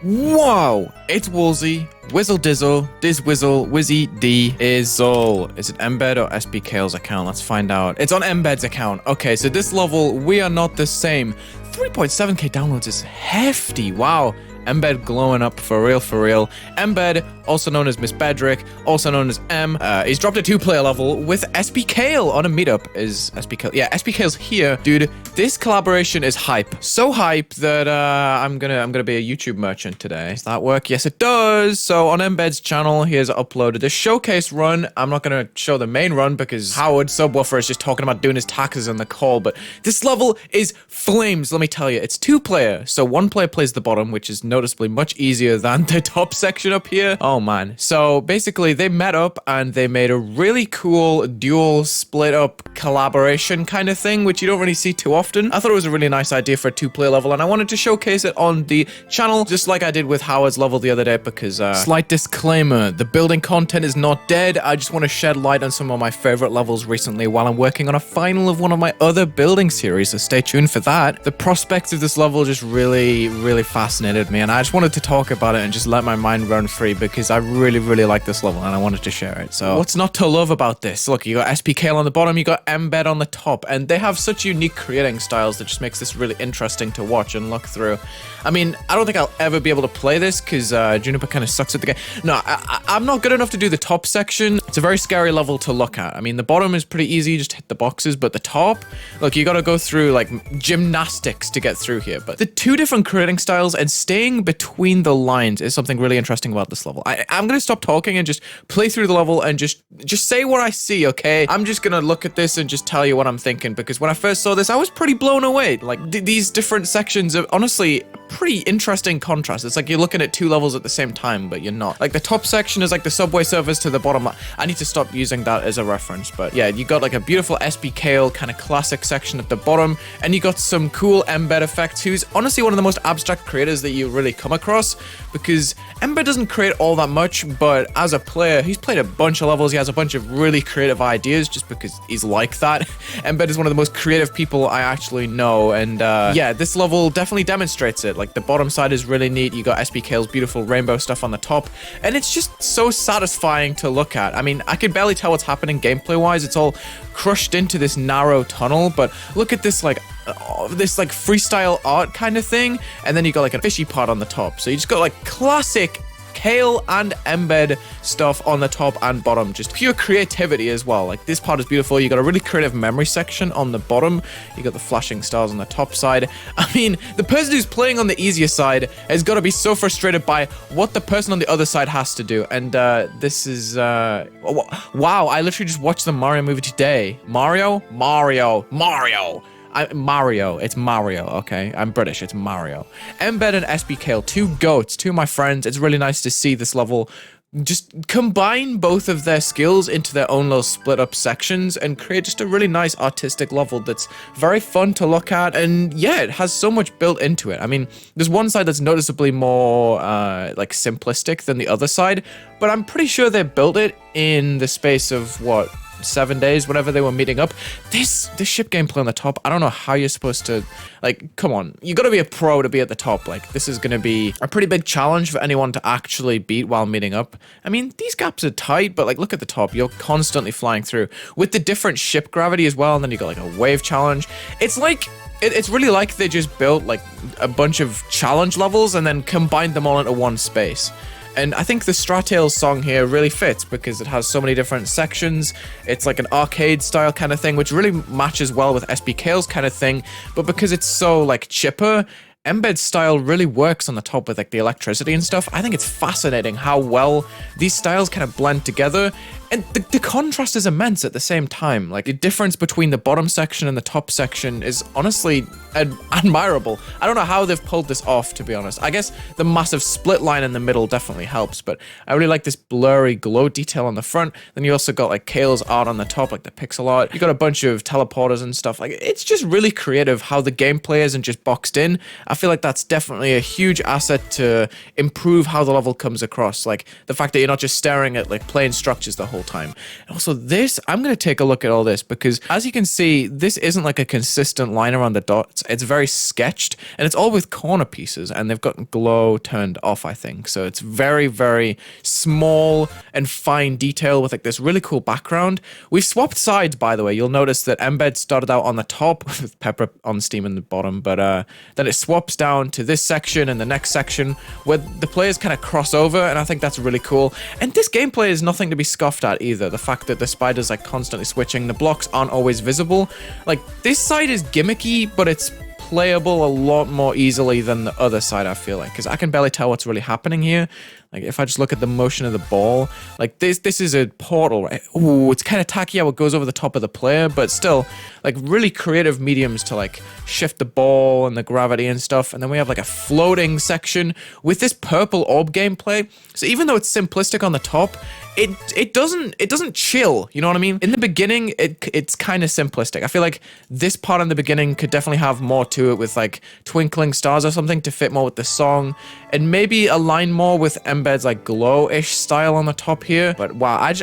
Whoa! It's Wulzy, Whizzle Dizzle, Diz Whizzle, Wizzy D Izzle. Is it mbed or spkale's account? Let's find out. It's on mbed's account. Okay, so this level, we are not the same. 3.7k downloads is hefty. Wow. Mbed glowing up for real, for real. Mbed, also known as Miss Bedrick, also known as M, he's dropped a 2-player level with spkale on a meetup. Is spkale? Yeah, spkale's here, dude. This collaboration is hype, so hype that I'm gonna be a YouTube merchant today. Does that work? Yes, it does. So on Mbed's channel, he has uploaded a showcase run. I'm not gonna show the main run because Howard Subwoofer is just talking about doing his taxes in the call. But this level is flames. Let me tell you, it's 2-player. So 1 player plays the bottom, which is noticeably much easier than the top section up here. Oh man. So basically they met up and they made a really cool dual split up collaboration kind of thing, which you don't really see too often. I thought it was a really nice idea for a 2-player level and I wanted to showcase it on the channel just like I did with Howard's level the other day because slight disclaimer, the building content is not dead. I just want to shed light on some of my favorite levels recently while I'm working on a final of one of my other building series, so stay tuned for that. The prospects of this level just really fascinated me and I just wanted to talk about it and just let my mind run free because I really like this level and I wanted to share it. So what's not to love about this? Look, you got spkale on the bottom, you got mbed on the top, and they have such unique creating styles that just makes this really interesting to watch and look through. I mean, I don't think I'll ever be able to play this because Juniper kind of sucks at the game. No, I'm not good enough to do the top section. It's a very scary level to look at. I mean, the bottom is pretty easy, you just hit the boxes, but the top, look, you gotta go through like gymnastics to get through here. But the 2 different creating styles and staying between the lines is something really interesting about this level. I'm gonna stop talking and just play through the level and just say what I see, okay? I'm just gonna look at this and just tell you what I'm thinking because when I first saw this, I was pretty blown away. Like these different sections are honestly pretty interesting contrast. It's like you're looking at 2 levels at the same time, but you're not. Like the top section is like the subway surfers to the bottom. I need to stop using that as a reference, but yeah, you got like a beautiful spkale kind of classic section at the bottom, and you got some cool mbed effects, who's honestly one of the most abstract creators that you really come across because mbed doesn't create all that much, but as a player, he's played a bunch of levels. He has a bunch of really creative ideas just because he's like that. Mbed is one of the most creative people I actually know, and yeah, this level definitely demonstrates it. Like the bottom side is really neat. You got spkale's beautiful rainbow stuff on the top, and it's just so satisfying to look at. I mean, I could barely tell what's happening gameplay wise. It's all crushed into this narrow tunnel, but look at this like freestyle art kind of thing, and then you got like a fishy pot on the top. So you just got like classic kale and mbed stuff on the top and bottom, just pure creativity as well. Like this part is beautiful. You got a really creative memory section on the bottom, you got the flashing stars on the top side. I mean, the person who's playing on the easier side has got to be so frustrated by what the person on the other side has to do. And this is wow, I literally just watched the Mario movie today. Mario, it's Mario, okay? I'm British, it's Mario. Mbed and spkale, 2 goats, 2 of my friends. It's really nice to see this level just combine both of their skills into their own little split up sections and create just a really nice artistic level that's very fun to look at. And yeah, it has so much built into it. I mean, there's one side that's noticeably more like simplistic than the other side, but I'm pretty sure they built it in the space of what, 7 days, whenever they were meeting up. This ship gameplay on the top, I don't know how you're supposed to, like, come on, you gotta be a pro to be at the top. Like, this is gonna be a pretty big challenge for anyone to actually beat while meeting up. I mean, these gaps are tight, but like, look at the top, you're constantly flying through with the different ship gravity as well, and then you got like a wave challenge. It's like, it's really like they just built like a bunch of challenge levels and then combined them all into one space. And I think the Stratales song here really fits because it has so many different sections. It's like an arcade style kind of thing, which really matches well with spkale's kind of thing. But because it's so like chipper, mbed style really works on the top with like the electricity and stuff. I think it's fascinating how well these styles kind of blend together. And the contrast is immense at the same time. Like, the difference between the bottom section and the top section is honestly admirable. I don't know how they've pulled this off, to be honest. I guess the massive split line in the middle definitely helps, but I really like this blurry glow detail on the front. Then you also got, like, Kale's art on the top, like the pixel art. You got a bunch of teleporters and stuff. Like, it's just really creative how the gameplay isn't just boxed in. I feel like that's definitely a huge asset to improve how the level comes across. Like, the fact that you're not just staring at, like, plain structures the whole whole time. And also this, I'm going to take a look at all this because as you can see, this isn't like a consistent line around the dots. It's very sketched and it's all with corner pieces and they've got glow turned off, I think. So it's very, very small and fine detail with like this really cool background. We've swapped sides, by the way. You'll notice that Mbed started out on the top with Pepper on Steam in the bottom, but then it swaps down to this section and the next section where the players kind of cross over, and I think that's really cool. And this gameplay is nothing to be scoffed at either. The fact that the spiders like constantly switching, the blocks aren't always visible. Like this side is gimmicky, but it's playable a lot more easily than the other side, I feel like, because I can barely tell what's really happening here. Like if I just look at the motion of the ball, like this is a portal, right? Ooh, it's kind of tacky how it goes over the top of the player, but still like really creative mediums to like shift the ball and the gravity and stuff. And then we have like a floating section with this purple orb gameplay. So even though it's simplistic on the top, it doesn't chill, you know what I mean? In the beginning, it's kind of simplistic. I feel like this part in the beginning could definitely have more to it with like twinkling stars or something to fit more with the song and maybe align more with Mbed's like glow-ish style on the top here. But wow, I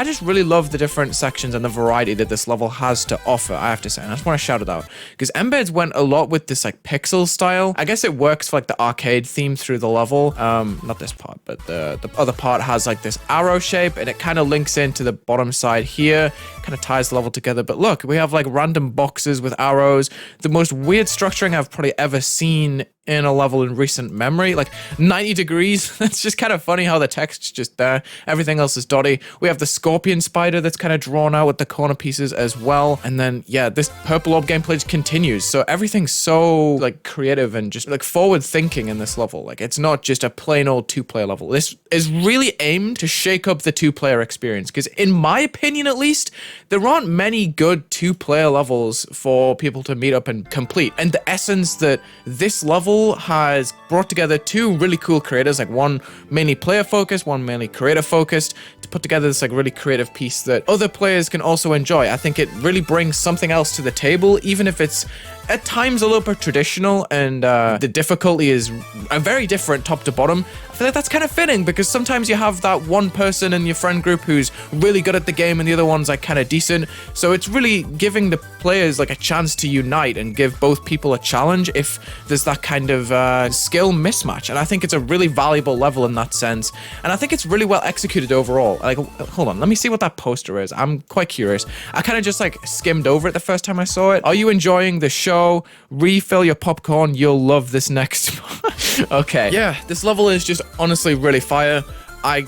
just really love the different sections and the variety that this level has to offer, I have to say. And I just want to shout it out because Mbed's went a lot with this like pixel style. I guess it works for like the arcade theme through the level. Not this part, but the other part has like this arrow shape and it kind of links into the bottom side here, kind of ties the level together. But look, we have like random boxes with arrows, the most weird structuring I've probably ever seen in a level in recent memory, like 90 degrees. It's just kind of funny how the text's just there. Everything else is dotty. We have the scorpion spider that's kind of drawn out with the corner pieces as well. And then, yeah, this purple orb gameplay just continues. So everything's so like creative and just like forward thinking in this level. Like it's not just a plain old two-player level. This is really aimed to shake up the two-player experience. Because in my opinion, at least, there aren't many good two-player levels for people to meet up and complete. And the essence that this level has brought together two really cool creators, like one mainly player focused, one mainly creator focused, to put together this like really creative piece that other players can also enjoy. I think it really brings something else to the table, even if it's at times a little bit traditional and the difficulty is a very different top to bottom. I feel like that's kind of fitting because sometimes you have that one person in your friend group who's really good at the game and the other one's like kind of decent. So it's really giving the players like a chance to unite and give both people a challenge if there's that kind of skill mismatch. And I think it's a really valuable level in that sense. And I think it's really well executed overall. Like, hold on, let me see what that poster is. I'm quite curious. I kind of just like skimmed over it the first time I saw it. Are you enjoying the show? Refill your popcorn. You'll love this next part. Okay. Yeah, this level is just honestly really fire. I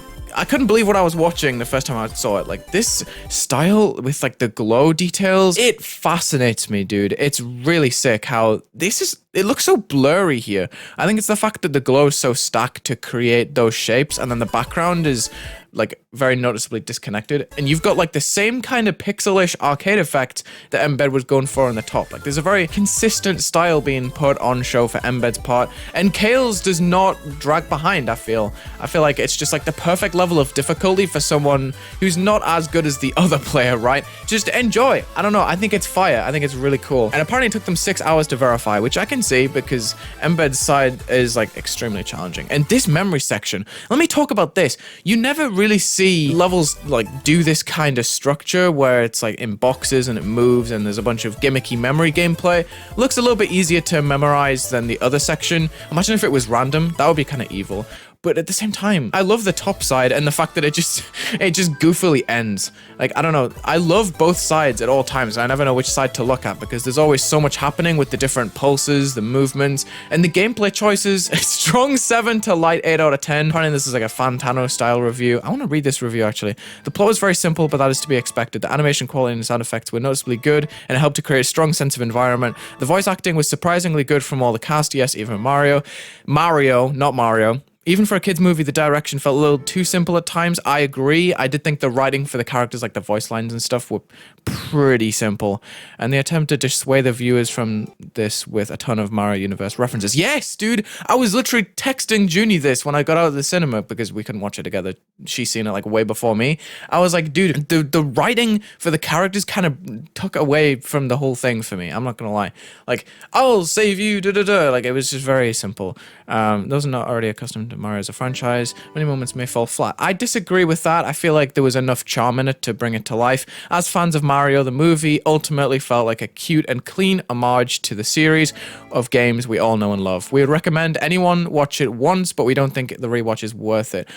couldn't believe what I was watching the first time I saw it. Like this style with like the glow details, it fascinates me, dude. It's really sick how it looks so blurry here. I think it's the fact that the glow is so stacked to create those shapes and then the background is like very noticeably disconnected. And you've got like the same kind of pixelish arcade effect that Mbed was going for on the top. Like there's a very consistent style being put on show for Mbed's part. And Kale's does not drag behind, I feel. I feel like it's just like the perfect level of difficulty for someone who's not as good as the other player, right? Just enjoy. I don't know. I think it's fire. I think it's really cool. And apparently it took them 6 hours to verify, which I can see because Mbed's side is like extremely challenging. And this memory section, let me talk about this. You never really see levels like do this kind of structure where it's like in boxes and it moves and there's a bunch of gimmicky memory gameplay. Looks a little bit easier to memorize than the other section. Imagine if it was random. That would be kind of evil. But at the same time, I love the top side and the fact that it just goofily ends. Like, I don't know. I love both sides at all times. I never know which side to look at because there's always so much happening with the different pulses, the movements, and the gameplay choices. Strong 7 to light 8 out of 10. Apparently this is like a Fantano style review. I want to read this review actually. The plot was very simple, but that is to be expected. The animation quality and sound effects were noticeably good and it helped to create a strong sense of environment. The voice acting was surprisingly good from all the cast. Yes, even Mario, not Mario. Even for a kid's movie, the direction felt a little too simple at times. I agree. I did think the writing for the characters, like the voice lines and stuff, were pretty simple. And they attempted to sway the viewers from this with a ton of Mario Universe references. Yes, dude! I was literally texting Junie this when I got out of the cinema because we couldn't watch it together. She's seen it like way before me. I was like, dude, the writing for the characters kind of took away from the whole thing for me. I'm not gonna lie. Like, I'll save you, da-da-da. Like, it was just very simple. Those are not already accustomed Mario as a franchise, many moments may fall flat. I disagree with that. I feel like there was enough charm in it to bring it to life. As fans of Mario, the movie ultimately felt like a cute and clean homage to the series of games we all know and love. We would recommend anyone watch it once, but we don't think the rewatch is worth it.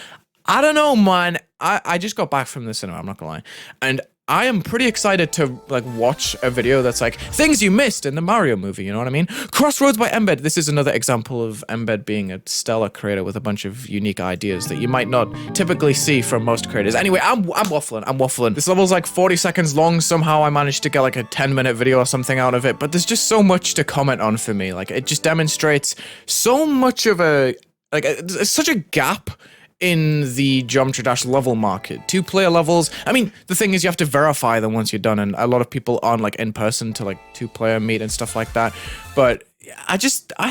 I don't know, man. I just got back from the cinema, I'm not gonna lie. And I am pretty excited to like watch a video that's like things you missed in the Mario movie, you know what I mean? Crossroads by mbed. This is another example of mbed being a stellar creator with a bunch of unique ideas that you might not typically see from most creators. Anyway, I'm waffling. This level's like 40 seconds long. Somehow I managed to get like a 10-minute video or something out of it, but there's just so much to comment on for me. Like it just demonstrates so much of it's such a gap in the Geometry Dash level market. 2-player levels, I mean, the thing is you have to verify them once you're done, and a lot of people aren't like in person to like 2-player meet and stuff like that, but I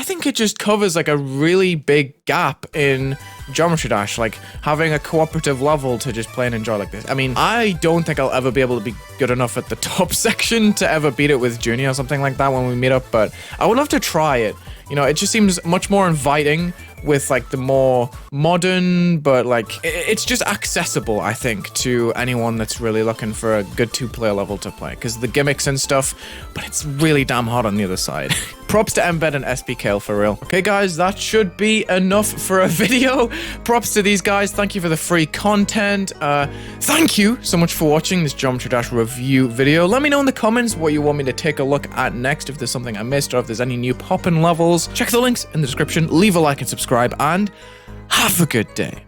think it just covers like a really big gap in Geometry Dash, like having a cooperative level to just play and enjoy like this. I mean, I don't think I'll ever be able to be good enough at the top section to ever beat it with Junior or something like that when we meet up, but I would love to try it. You know, it just seems much more inviting with like the more modern, but like it's just accessible, I think, to anyone that's really looking for a good 2-player level to play, because the gimmicks and stuff, but it's really damn hard on the other side. Props to mbed and spkale for real. Okay guys, that should be enough for a video. Props to these guys. Thank you for the free content. Thank you so much for watching this Geometry Dash review video. Let me know in the comments what you want me to take a look at next, if there's something I missed or if there's any new poppin' levels. Check the links in the description, leave a like and subscribe, and have a good day.